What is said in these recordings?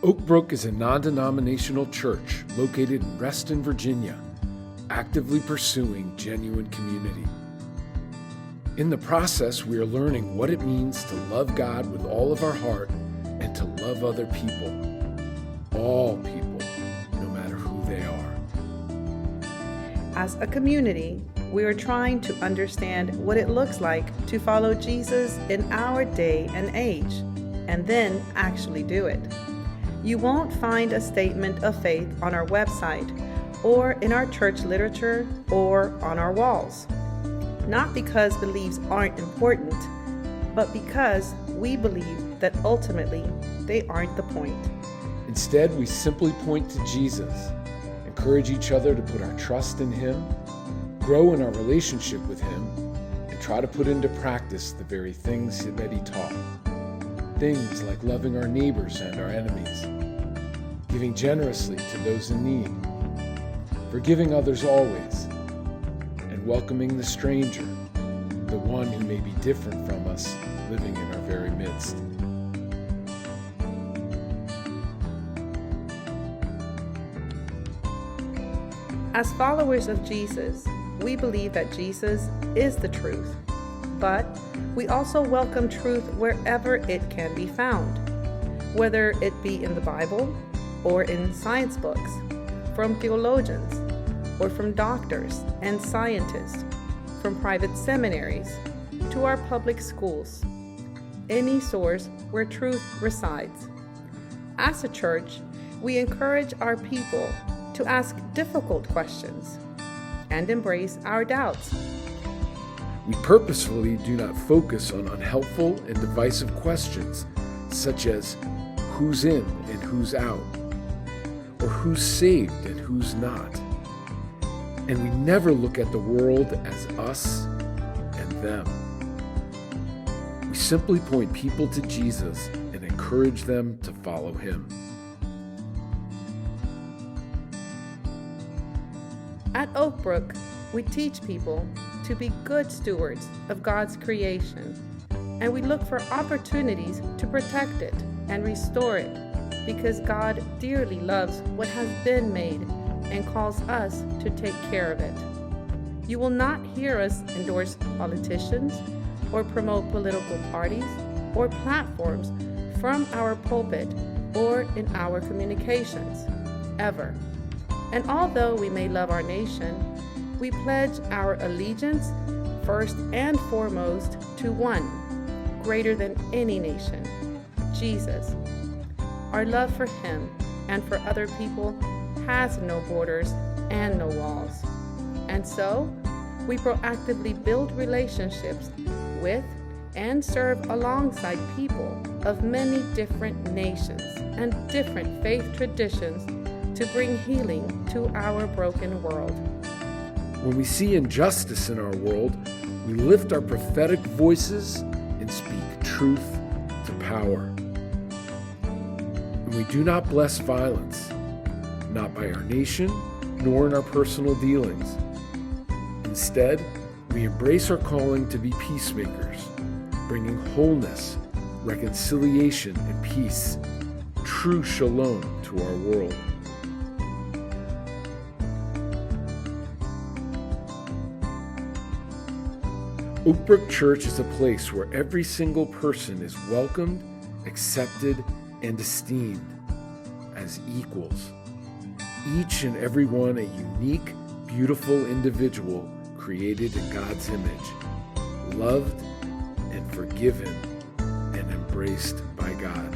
Oakbrook is a non-denominational church located in Reston, Virginia, actively pursuing genuine community. In the process, we are learning what it means to love God with all of our heart and to love other people, all people, no matter who they are. As a community, we are trying to understand what it looks like to follow Jesus in our day and age, and then actually do it. You won't find a statement of faith on our website or in our church literature or on our walls. Not because beliefs aren't important, but because we believe that ultimately they aren't the point. Instead, we simply point to Jesus, encourage each other to put our trust in Him, grow in our relationship with Him, and try to put into practice the very things that He taught. Things like loving our neighbors and our enemies, giving generously to those in need, forgiving others always, and welcoming the stranger, the one who may be different from us, living in our very midst. As followers of Jesus, we believe that Jesus is the truth, but we also welcome truth wherever it can be found, whether it be in the Bible or in science books, from theologians, or from doctors and scientists, from private seminaries to our public schools, any source where truth resides. As a church, we encourage our people to ask difficult questions and embrace our doubts. We purposefully do not focus on unhelpful and divisive questions such as who's in and who's out, or who's saved and who's not. And we never look at the world as us and them. We simply point people to Jesus and encourage them to follow Him. At Oakbrook, we teach people to be good stewards of God's creation, and we look for opportunities to protect it and restore it, because God dearly loves what has been made and calls us to take care of it. You will not hear us endorse politicians or promote political parties or platforms from our pulpit or in our communications, ever. And although we may love our nation, we pledge our allegiance first and foremost to one, greater than any nation, Jesus. Our love for Him and for other people has no borders and no walls. And so, we proactively build relationships with and serve alongside people of many different nations and different faith traditions to bring healing to our broken world. When we see injustice in our world, we lift our prophetic voices and speak truth to power. And we do not bless violence, not by our nation, nor in our personal dealings. Instead, we embrace our calling to be peacemakers, bringing wholeness, reconciliation, and peace, true shalom to our world. Oakbrook Church is a place where every single person is welcomed, accepted, and esteemed as equals. Each and every one a unique, beautiful individual created in God's image, loved and forgiven and embraced by God.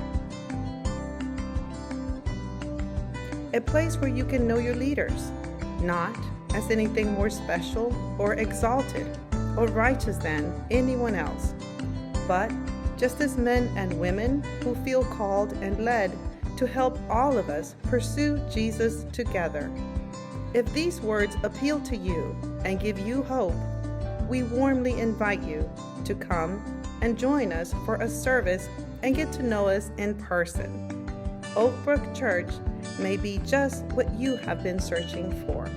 A place where you can know your leaders, not as anything more special or exalted or righteous than anyone else, but just as men and women who feel called and led to help all of us pursue Jesus together. If these words appeal to you and give you hope, we warmly invite you to come and join us for a service and get to know us in person. Oakbrook Church may be just what you have been searching for.